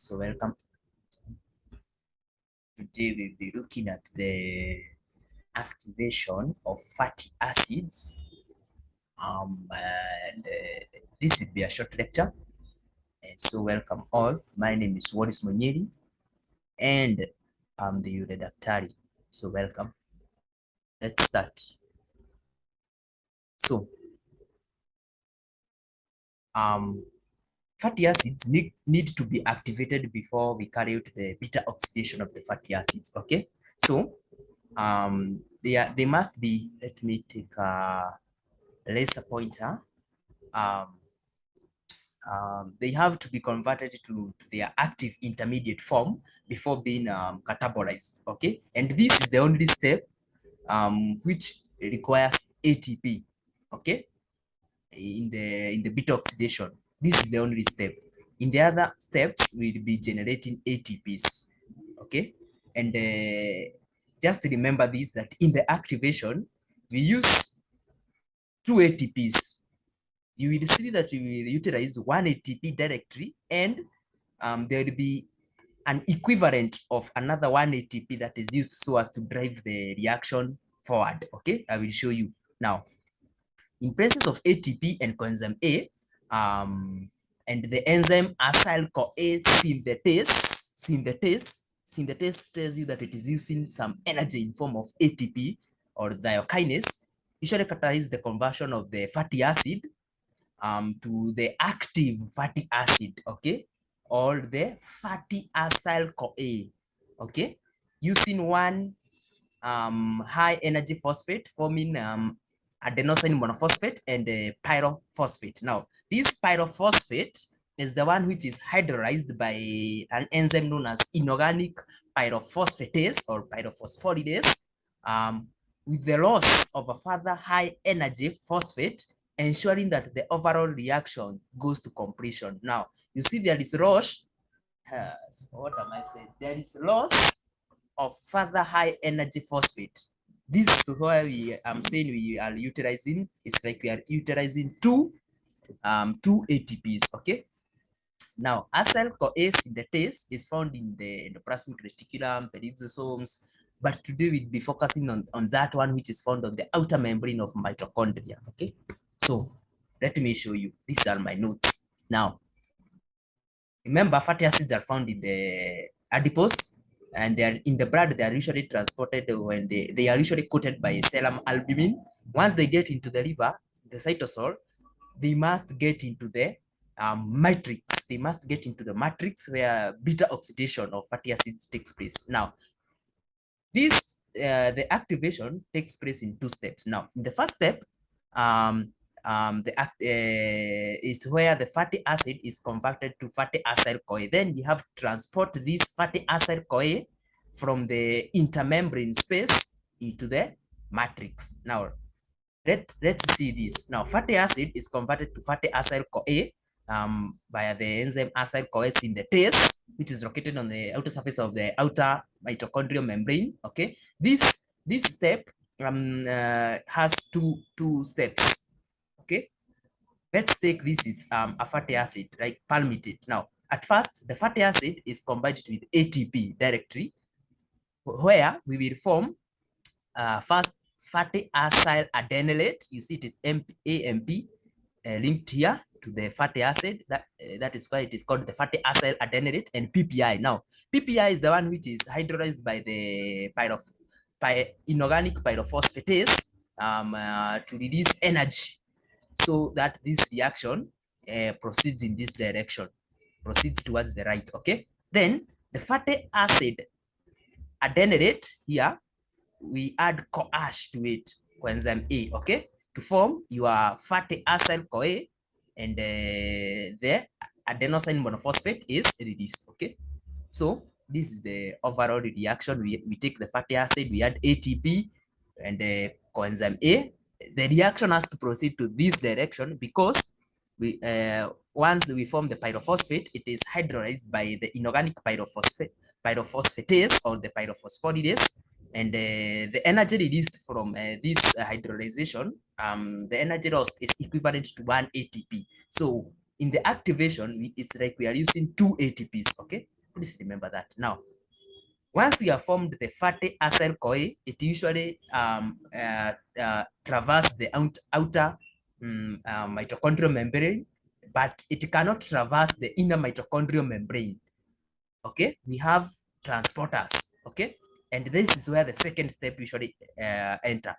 So welcome. Today we'll be looking at the activation of fatty acids. This will be a short lecture. So welcome all. My name is Waris Monyeri and I'm the Yule Daktari. So welcome. Let's start. So fatty acids need to be activated before we carry out the beta oxidation of the fatty acids. Okay. So they must be, let me take a laser pointer. They have to be converted to their active intermediate form before being catabolized. Okay, and this is the only step which requires ATP. Okay, in the beta oxidation, this is the only step. In the other steps, we'll be generating ATPs. Okay, and just remember this, that in the activation we use 2 ATPs. You will see that we will utilize 1 ATP directly, and there will be an equivalent of another 1 ATP that is used so as to drive the reaction forward. Okay, I will show you now. In presence of ATP and coenzyme A, and the enzyme acyl-CoA synthetase tells you that it is using some energy in form of ATP or thiokinase, usually catalyze the conversion of the fatty acid to the active fatty acid, okay, or the fatty acyl-CoA, okay, using one high energy phosphate forming adenosine monophosphate and pyrophosphate. Now, this pyrophosphate is the one which is hydrolyzed by an enzyme known as inorganic pyrophosphatase or pyrophosphoridase, with the loss of a further high energy phosphate, ensuring that the overall reaction goes to completion. Now, you see there is loss. What am I saying? There is loss of further high energy phosphate. This is where I'm saying we are utilizing. It's like we are utilizing two ATPs. Okay. Now, acyl-CoA synthetase is found in the endoplasmic reticulum, peroxisomes, but today we'll be focusing on that one which is found on the outer membrane of mitochondria. Okay, so let me show you. These are my notes. Now, remember, fatty acids are found in the adipose, and they are in the blood. They are usually transported when they are usually coated by serum albumin. Once they get into the liver, the cytosol, they must get into the matrix. They must get into the matrix where beta oxidation of fatty acids takes place. Now, this the activation takes place in 2 steps. Now, in the first step, is where the fatty acid is converted to fatty acyl-CoA. Then we have to transport this fatty acyl-CoA from the intermembrane space into the matrix. Now, let's see this. Now, fatty acid is converted to fatty acyl-CoA via the enzyme acyl-CoA synthetase, which is located on the outer surface of the outer mitochondrial membrane. Okay, this step has two steps. Okay, let's take this is a fatty acid like palmitate. Now, at first, the fatty acid is combined with ATP directly, where we will form first fatty acyl adenylate. You see it is AMP linked here to the fatty acid. That is why it is called the fatty acyl adenylate, and PPI. Now, PPI is the one which is hydrolyzed by the inorganic pyrophosphatase to release energy, so that this reaction proceeds in this direction, proceeds towards the right. Okay, then the fatty acid adenylate here, we add CoAsh to it, coenzyme A, okay, to form your fatty acyl-CoA, and the adenosine monophosphate is released. Okay, so this is the overall reaction. We take the fatty acid, we add ATP and coenzyme A. The reaction has to proceed to this direction because we once we form the pyrophosphate, it is hydrolyzed by the inorganic pyrophosphatase or the pyrophosphoridase, and the energy released from this hydrolyzation, the energy lost is equivalent to 1 ATP. So in the activation, it's like we are using 2 ATPs, okay? Please remember that. Now, once we have formed the fatty acyl CoA, it usually traverse the outer mitochondrial membrane, but it cannot traverse the inner mitochondrial membrane. Okay, we have transporters. Okay, and this is where the second step usually enter.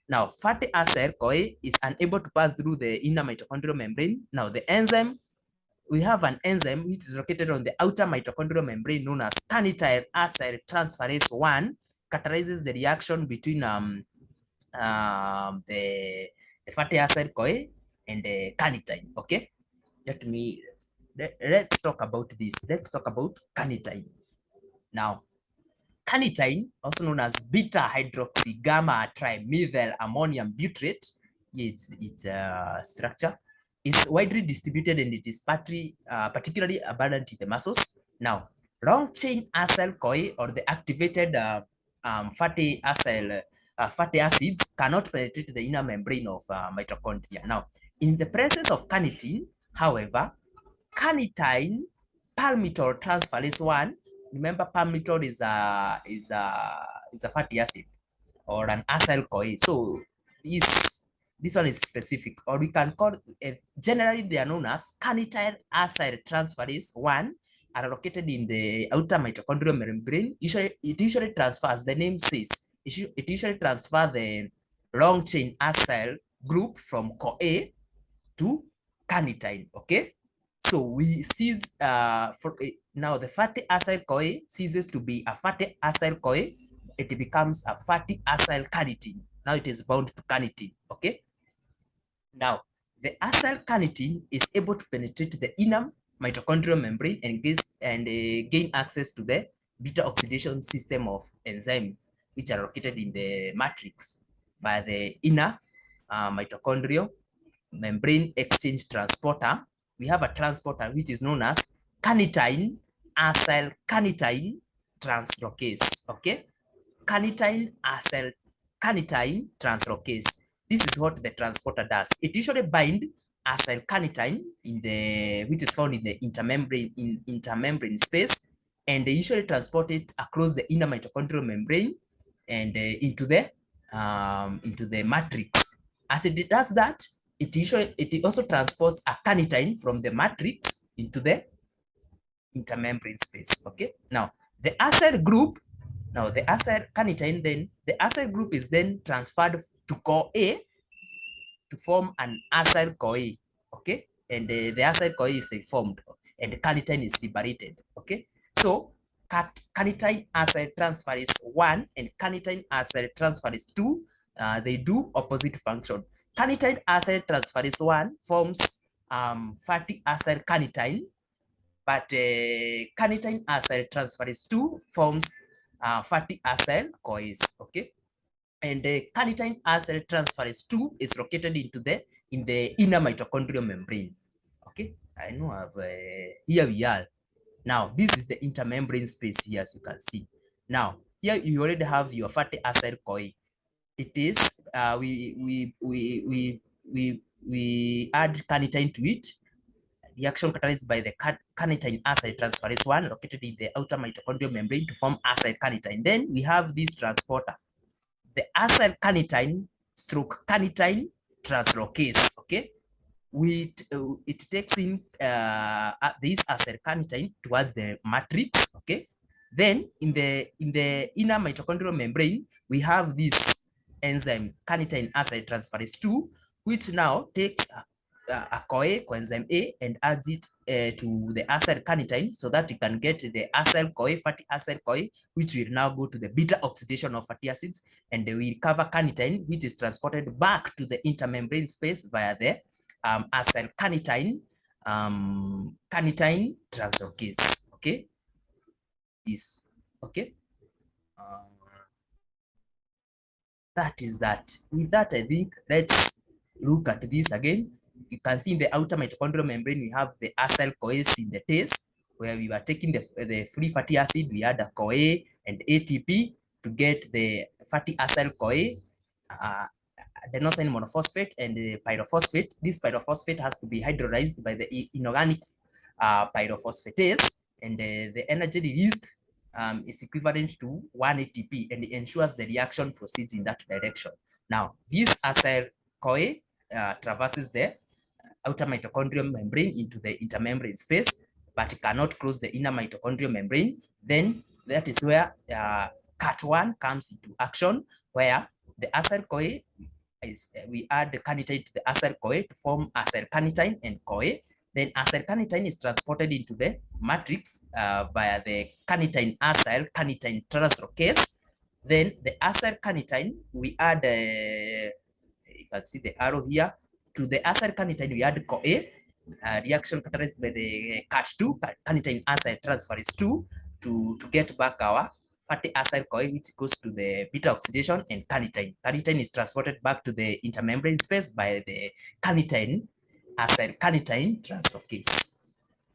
Now, fatty acyl CoA is unable to pass through the inner mitochondrial membrane. Now, the enzyme, we have an enzyme which is located on the outer mitochondrial membrane known as carnital acyl transferase 1, catalyzes the reaction between the fatty acyl CoA and the carnitine. Okay, let's talk about this. Let's talk about carnitine. Now, carnitine, also known as beta hydroxy gamma trimethyl ammonium butyrate, its structure is widely distributed and it is particularly abundant in the muscles. Now, long chain acyl CoA or the activated fatty acids cannot penetrate the inner membrane of mitochondria. Now, in the presence of carnitine, however, carnitine palmitol transferase 1. Remember, palmitol is a fatty acid or an acyl CoA. So this one is specific, or we can call generally they are known as carnitine acyl transferase 1, are located in the outer mitochondrial membrane. It usually transfers, the name says, it usually transfers the long chain acyl group from CoA to carnitine. Okay, so we cease now the fatty acyl CoA ceases to be a fatty acyl CoA, it becomes a fatty acyl carnitine. Now it is bound to carnitine. Okay, now the acyl carnitine is able to penetrate the inner mitochondrial membrane and gain access to the beta oxidation system of enzymes which are located in the matrix via the inner mitochondrial membrane exchange transporter. We have a transporter which is known as carnitine acyl carnitine translocase. Okay, carnitine acyl carnitine translocase. This is what the transporter does. It usually binds acyl carnitine in the which is found in the intermembrane space, and they usually transport it across the inner mitochondrial membrane and into the matrix. As it does that, it also transports a carnitine from the matrix into the intermembrane space. Okay, now the acyl group, the acyl carnitine, then the acyl group is then transferred to CoA to form an acyl CoA. Okay, and the acyl CoA is formed and the carnitine is liberated. Okay, so carnitine acyl transferase 1 and carnitine acyl transferase 2, they do opposite function. Carnitine acyl transferase 1 forms fatty acyl carnitine, but carnitine acyl transferase 2 forms fatty acyl CoAs. Okay, and the carnitine acyl transferase 2 is located in the inner mitochondrial membrane. Okay, I know here we are. Now this is the intermembrane space here, as you can see. Now here you already have your fatty acyl CoA. It is we add carnitine to it. The action catalyzed by the carnitine acyl transferase 1 located in the outer mitochondrial membrane to form acyl carnitine. Then we have this transporter, the acyl carnitine stroke carnitine translocase. Okay, it takes in this acyl carnitine towards the matrix. Okay, then in the inner mitochondrial membrane we have this enzyme carnitine acyl transferase 2, which now takes a CoA, coenzyme A, and adds it to the acyl carnitine so that you can get the acyl CoA, fatty acyl CoA, which will now go to the beta oxidation of fatty acids, and we recover carnitine, which is transported back to the intermembrane space via the acyl carnitine translocase. Okay, this. Okay, that is that. With that, I think let's look at this again. You can see in the outer mitochondrial membrane, we have the acyl CoAs in the taste, where we were taking the free fatty acid, we add a CoA and ATP to get the fatty acyl CoA. adenosine monophosphate and the pyrophosphate. This pyrophosphate has to be hydrolyzed by the inorganic pyrophosphatase, and the energy released is equivalent to 1 ATP and ensures the reaction proceeds in that direction. Now, this acyl CoA traverses the outer mitochondrial membrane into the intermembrane space, but cannot cross the inner mitochondrial membrane. Then that is where CAT1 comes into action, where the acyl CoA is, we add the carnitine to the acyl CoA to form acyl carnitine and CoA. Then acyl carnitine is transported into the matrix via the carnitine acyl carnitine translocase. Then the acyl carnitine, we add, you can see the arrow here, to the acyl carnitine, we add CoA, reaction catalyzed by the CAT2, carnitine acyl transferase 2, to get back our fatty acyl CoA, which goes to the beta oxidation, and carnitine. Carnitine is transported back to the intermembrane space by the carnitine acyl carnitine translocase.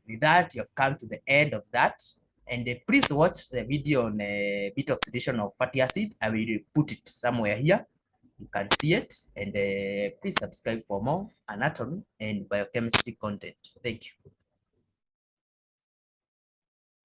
With that, you have come to the end of that. And please watch the video on beta oxidation of fatty acid. I will put it somewhere here. You can see it. And please subscribe for more anatomy and biochemistry content. Thank you.